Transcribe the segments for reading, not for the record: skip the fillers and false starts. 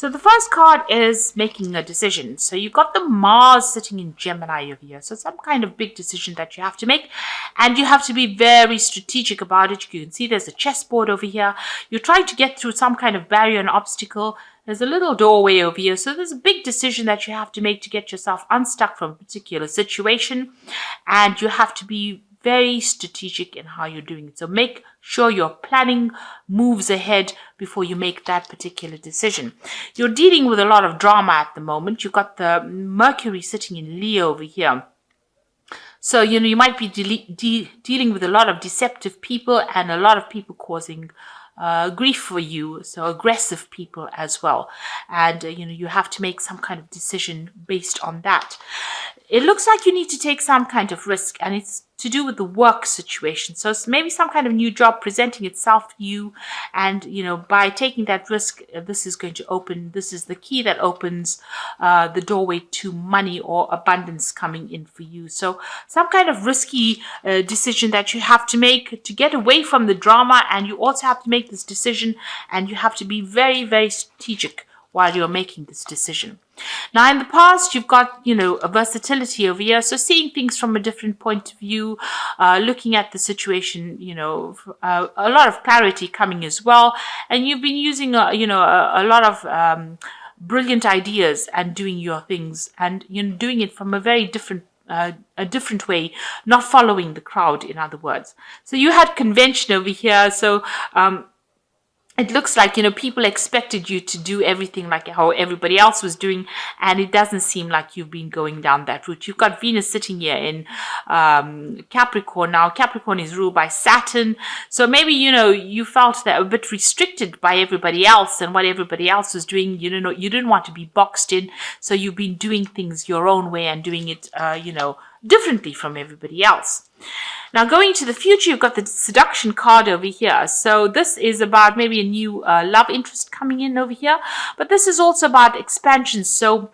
So the first card is making a decision. So you've got the Mars sitting in Gemini over here. So some kind of big decision that you have to make, and you have to be very strategic about it. You can see there's a chessboard over here. You're trying to get through some kind of barrier and obstacle. There's a little doorway over here. So there's a big decision that you have to make to get yourself unstuck from a particular situation. And you have to be very strategic in how you're doing it. So make sure you're planning moves ahead before you make that particular decision. You're dealing with a lot of drama at the moment. You've got the Mercury sitting in Leo over here. So, you might be dealing with a lot of deceptive people and a lot of people causing grief for you, so aggressive people as well. And, you have to make some kind of decision based on that. It looks like you need to take some kind of risk, and it's to do with the work situation. So it's maybe some kind of new job presenting itself to you, and by taking that risk, this is the key that opens the doorway to money or abundance coming in for you. So some kind of risky decision that you have to make to get away from the drama, and you also have to make this decision, and you have to be very, very strategic while you're making this decision. Now, in the past, you've got, a versatility over here. So seeing things from a different point of view, looking at the situation, a lot of clarity coming as well. And you've been using, a lot of brilliant ideas and doing your things, and doing it from a very different way, not following the crowd, in other words. So you had convention over here. So it looks like, people expected you to do everything like how everybody else was doing, and it doesn't seem like you've been going down that route. You've got Venus sitting here in Capricorn. Now, Capricorn is ruled by Saturn, so maybe, you felt that a bit restricted by everybody else and what everybody else was doing. You didn't want to be boxed in, so you've been doing things your own way and doing it, differently from everybody else. Now, going to the future, you've got the seduction card over here. So this is about maybe a new love interest coming in over here. But this is also about expansion. So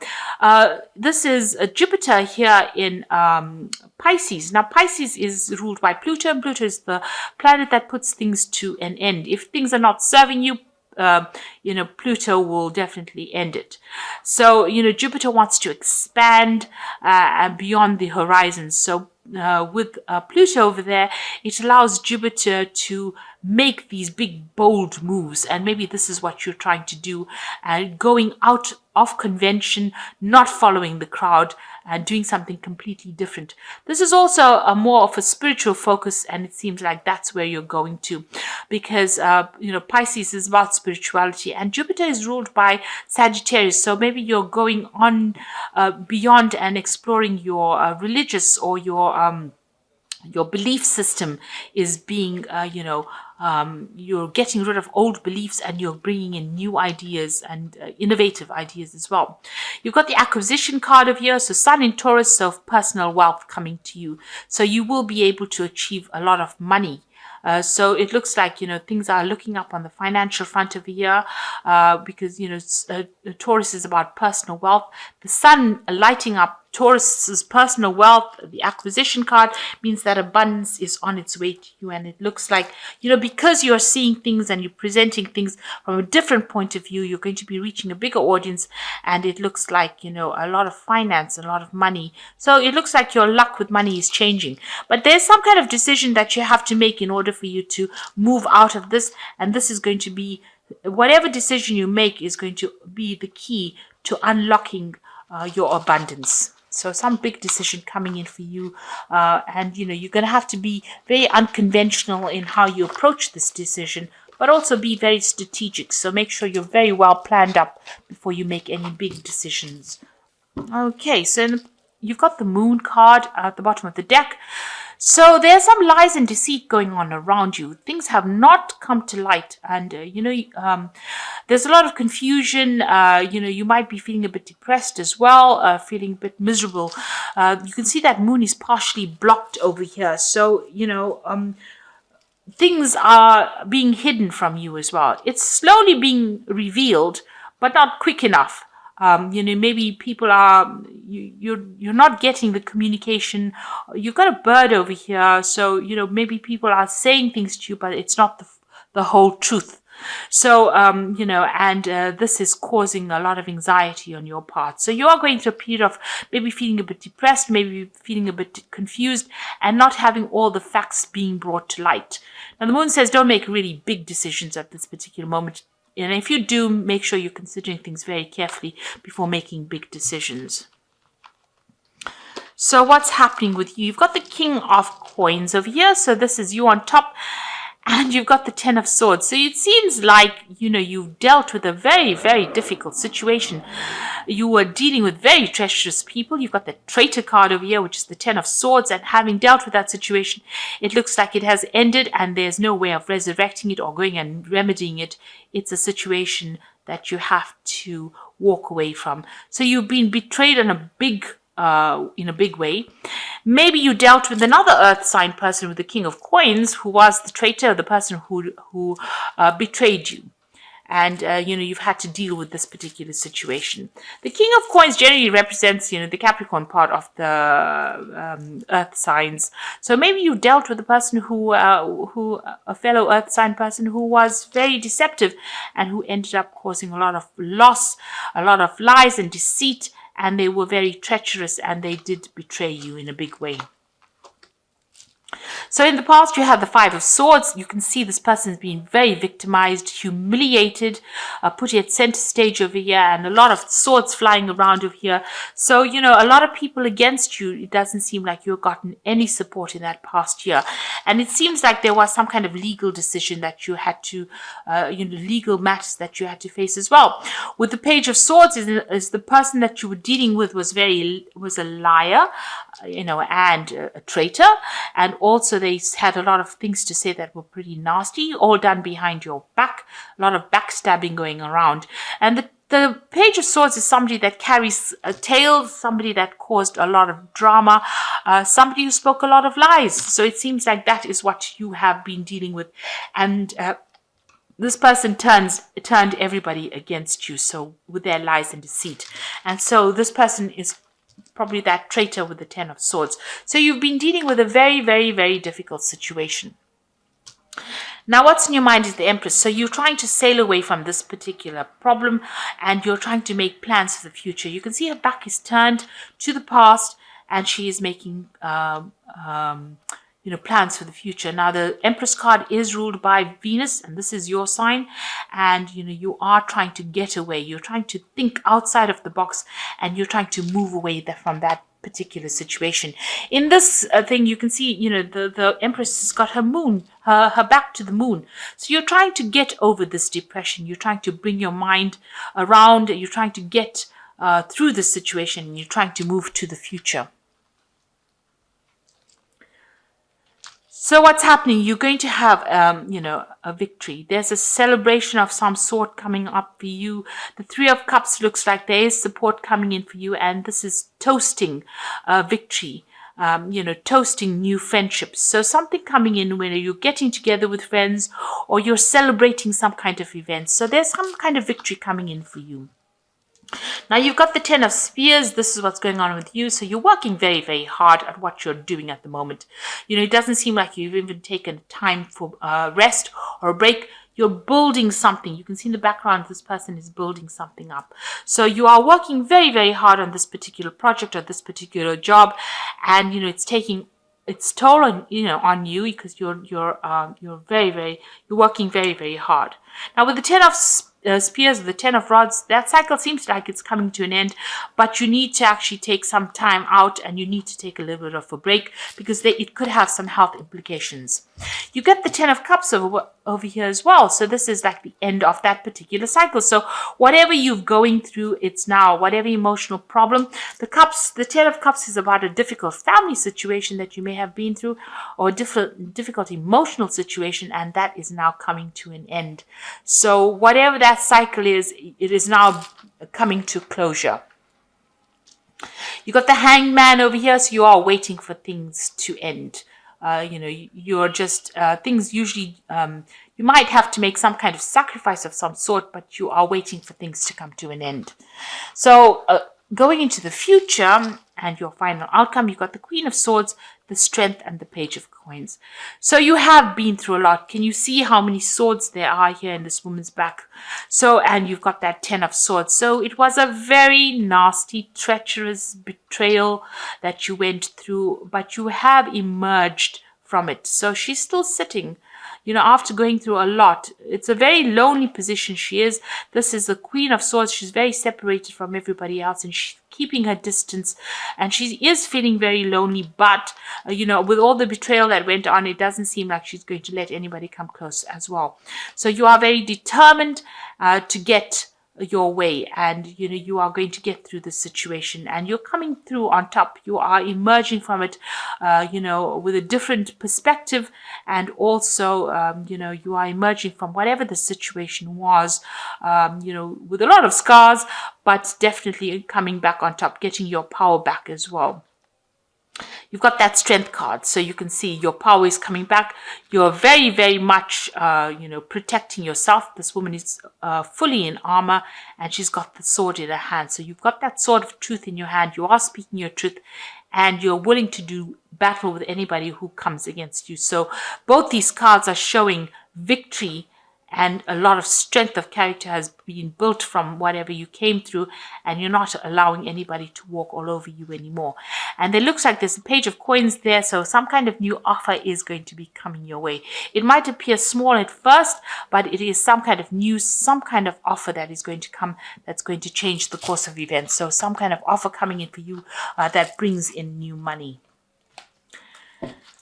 this is Jupiter here in Pisces. Now, Pisces is ruled by Pluto, and Pluto is the planet that puts things to an end. If things are not serving you, Pluto will definitely end it. So, Jupiter wants to expand beyond the horizon. So with Pluto over there, it allows Jupiter to make these big, bold moves. And maybe this is what you're trying to do, going out of convention, not following the crowd, and doing something completely different. This is also a more of a spiritual focus, and it seems like that's where you're going to, because Pisces is about spirituality, and Jupiter is ruled by Sagittarius. So maybe you're going on beyond and exploring your religious or your belief system is being, you're getting rid of old beliefs, and you're bringing in new ideas and innovative ideas as well. You've got the acquisition card of here, so Sun in Taurus, so personal wealth coming to you. So you will be able to achieve a lot of money. So it looks like, things are looking up on the financial front over here, because, Taurus is about personal wealth. The Sun lighting up Taurus's personal wealth. The acquisition card means that abundance is on its way to you. And it looks like, because you're seeing things and you're presenting things from a different point of view, you're going to be reaching a bigger audience. And it looks like, a lot of finance, a lot of money. So it looks like your luck with money is changing. But there's some kind of decision that you have to make in order for you to move out of this. And this is going to be, whatever decision you make is going to be the key to unlocking your abundance. So some big decision coming in for you. And, you're going to have to be very unconventional in how you approach this decision, but also be very strategic. So make sure you're very well planned up before you make any big decisions. Okay, so you've got the Moon card at the bottom of the deck. So there's some lies and deceit going on around you. Things have not come to light, and there's a lot of confusion. You might be feeling a bit depressed as well, feeling a bit miserable. You can see that Moon is partially blocked over here. So things are being hidden from you as well. It's slowly being revealed, but not quick enough. Maybe people are, you're not getting the communication. You've got a bird over here. So, maybe people are saying things to you, but it's not the whole truth. So, and this is causing a lot of anxiety on your part. So you are going through a period of maybe feeling a bit depressed, maybe feeling a bit confused, and not having all the facts being brought to light. Now, the moon says don't make really big decisions at this particular moment. And if you do, make sure you're considering things very carefully before making big decisions. So what's happening with you? You've got the King of Coins over here. So this is you on top. And you've got the Ten of Swords. So it seems like, you've dealt with a very, very difficult situation. You were dealing with very treacherous people. You've got the Traitor card over here, which is the Ten of Swords. And having dealt with that situation, it looks like it has ended and there's no way of resurrecting it or going and remedying it. It's a situation that you have to walk away from. So you've been betrayed in a big way. Maybe you dealt with another earth sign person with the King of Coins, who was the traitor, the person who betrayed you. And, you've had to deal with this particular situation. The King of Coins generally represents, the Capricorn part of the earth signs. So maybe you dealt with a person a fellow earth sign person who was very deceptive and who ended up causing a lot of loss, a lot of lies and deceit. And they were very treacherous and they did betray you in a big way. So in the past, you had the Five of Swords. You can see this person has been very victimized, humiliated, put at center stage over here, and a lot of swords flying around over here. So, a lot of people against you. It doesn't seem like you've gotten any support in that past year. And it seems like there was some kind of legal decision that you had to, legal matters that you had to face as well. With the Page of Swords is the person that you were dealing with was a liar, and a traitor, and also they had a lot of things to say that were pretty nasty, all done behind your back, a lot of backstabbing going around. And the Page of Swords is somebody that carries a tale, somebody that caused a lot of drama, somebody who spoke a lot of lies. So it seems like that is what you have been dealing with. And this person turned everybody against you, so with their lies and deceit. And so this person is probably that traitor with the Ten of Swords. So you've been dealing with a very, very, very difficult situation. Now, what's in your mind is the Empress. So you're trying to sail away from this particular problem and you're trying to make plans for the future. You can see her back is turned to the past and she is making plans for the future. Now, the Empress card is ruled by Venus, and this is your sign. And, you are trying to get away. You're trying to think outside of the box, and you're trying to move away from that particular situation. In this thing, you can see, the Empress has got her moon, her back to the moon. So you're trying to get over this depression. You're trying to bring your mind around. You're trying to get through this situation, and you're trying to move to the future. So what's happening? You're going to have, a victory. There's a celebration of some sort coming up for you. The Three of Cups looks like there is support coming in for you, and this is toasting victory. Toasting new friendships. So something coming in when you're getting together with friends or you're celebrating some kind of event. So there's some kind of victory coming in for you. Now, you've got the Ten of Spears. This is what's going on with you. So you're working very, very hard at what you're doing at the moment. It doesn't seem like you've even taken time for rest or a break. You're building something. You can see in the background this person is building something up. So you are working very, very hard on this particular project or this particular job. And, it's taking its toll on you because you're working very, very hard. Now, with the Ten of Spears, the Ten of Rods, that cycle seems like it's coming to an end, but you need to actually take some time out and you need to take a little bit of a break because it could have some health implications. You get the Ten of Cups over here as well. So this is like the end of that particular cycle. So whatever you're going through, it's now whatever emotional problem. The Ten of Cups is about a difficult family situation that you may have been through or a difficult emotional situation, and that is now coming to an end. So whatever that cycle is, it is now coming to closure. You got the Hangman over here, so you are waiting for things to end. You're just things usually you might have to make some kind of sacrifice of some sort, but you are waiting for things to come to an end. So going into the future and your final outcome, you've got the Queen of Swords, the Strength, and the Page of Coins. So you have been through a lot. Can you see how many swords there are here in this woman's back? So, and you've got that 10 of swords. So it was a very nasty, treacherous betrayal that you went through, but you have emerged from it. So she's still sitting, after going through a lot. It's a very lonely position she is. This is the Queen of Swords. She's very separated from everybody else, and she's keeping her distance, and she is feeling very lonely. But with all the betrayal that went on, it doesn't seem like she's going to let anybody come close as well. So you are very determined to get your way, and you are going to get through this situation, and you're coming through on top. You are emerging from it with a different perspective, and also you are emerging from whatever the situation was with a lot of scars, but definitely coming back on top, getting your power back as well. You've got that strength card, so you can see your power is coming back. You're very, very much, protecting yourself. This woman is fully in armor, and she's got the sword in her hand. So you've got that sword of truth in your hand. You are speaking your truth, and you're willing to do battle with anybody who comes against you. So both these cards are showing victory, and a lot of strength of character has been built from whatever you came through, and you're not allowing anybody to walk all over you anymore. And it looks like there's a Page of Coins there, so some kind of new offer is going to be coming your way. It might appear small at first, but it is some kind of news, some kind of offer that is going to come, that's going to change the course of events. So some kind of offer coming in for you that brings in new money.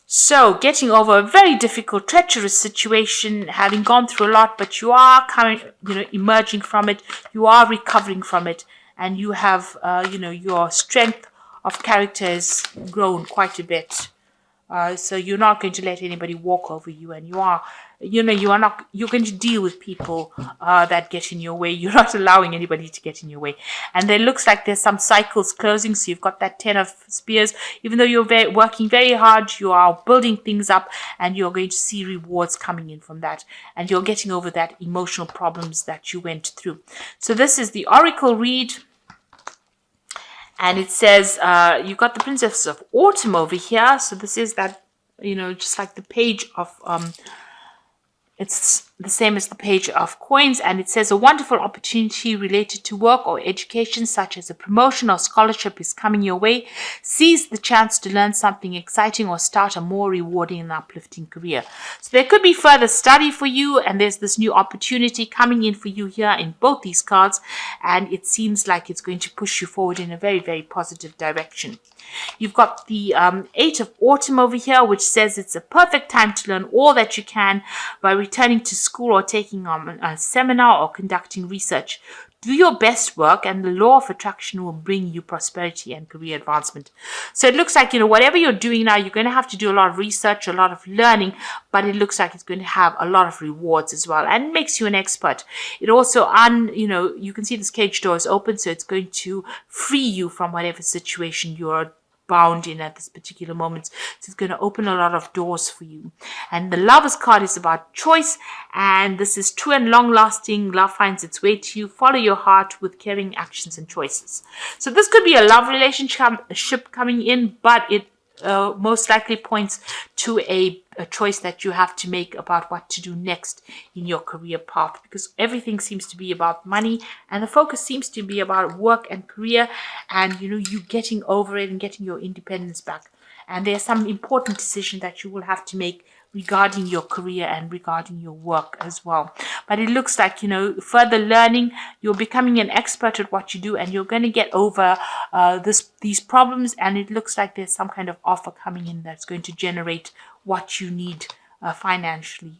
So getting over a very difficult, treacherous situation, having gone through a lot, but you are emerging from it, you are recovering from it, and you have, your strength of character has grown quite a bit. So you're not going to let anybody walk over you, and you're going to deal with people that get in your way. You're not allowing anybody to get in your way. And there looks like there's some cycles closing. So you've got that 10 of Spears. Even though you're working very hard, you are building things up, and you're going to see rewards coming in from that. And you're getting over that emotional problems that you went through. So this is the Oracle read. And it says, you've got the Princess of Autumn over here. So this is that, just like the Page of, it's the same as the Page of Coins. And it says a wonderful opportunity related to work or education, such as a promotion or scholarship, is coming your way. Seize the chance to learn something exciting or start a more rewarding and uplifting career. So there could be further study for you, and there's this new opportunity coming in for you here in both these cards, and it seems like it's going to push you forward in a very, very positive direction. You've got the 8 of Autumn over here, which says it's a perfect time to learn all that you can by returning to school or taking on a seminar or conducting research. Do your best work, and the law of attraction will bring you prosperity and career advancement. So it looks like, whatever you're doing now, you're going to have to do a lot of research, a lot of learning, but it looks like it's going to have a lot of rewards as well, and makes you an expert. It also, you can see this cage door is open, so it's going to free you from whatever situation you're bound in at this particular moment. So it's going to open a lot of doors for you. And the Lovers card is about choice, and this is true and long lasting. Love finds its way to you. Follow your heart with caring actions and choices. So this could be a love relationship coming in, but it most likely points to a choice that you have to make about what to do next in your career path, because everything seems to be about money, and the focus seems to be about work and career, and you getting over it and getting your independence back. And there's some important decision that you will have to make regarding your career and regarding your work as well. But it looks like, further learning, you're becoming an expert at what you do, and you're going to get over these problems. And it looks like there's some kind of offer coming in that's going to generate what you need financially.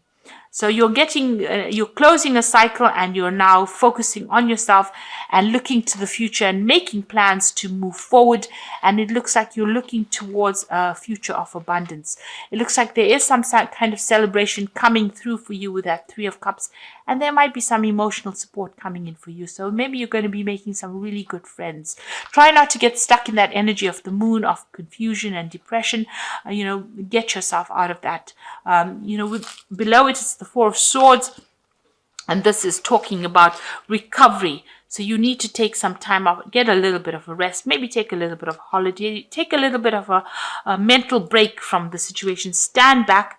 So you're closing a cycle, and you're now focusing on yourself and looking to the future and making plans to move forward. And it looks like you're looking towards a future of abundance. It looks like there is some kind of celebration coming through for you with that 3 of Cups, and there might be some emotional support coming in for you. So maybe you're going to be making some really good friends. Try not to get stuck in that energy of the moon, of confusion and depression. Get yourself out of that. Below it is the 4 of Swords, and this is talking about recovery. So you need to take some time off, get a little bit of a rest, maybe take a little bit of holiday, take a little bit of a mental break from the situation, stand back,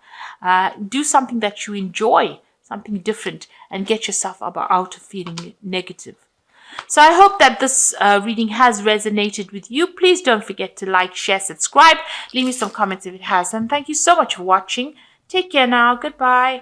do something that you enjoy, something different, and get yourself out of feeling negative. So I hope that this reading has resonated with you. Please don't forget to like, share, subscribe. Leave me some comments if it has. And thank you so much for watching. Take care now. Goodbye.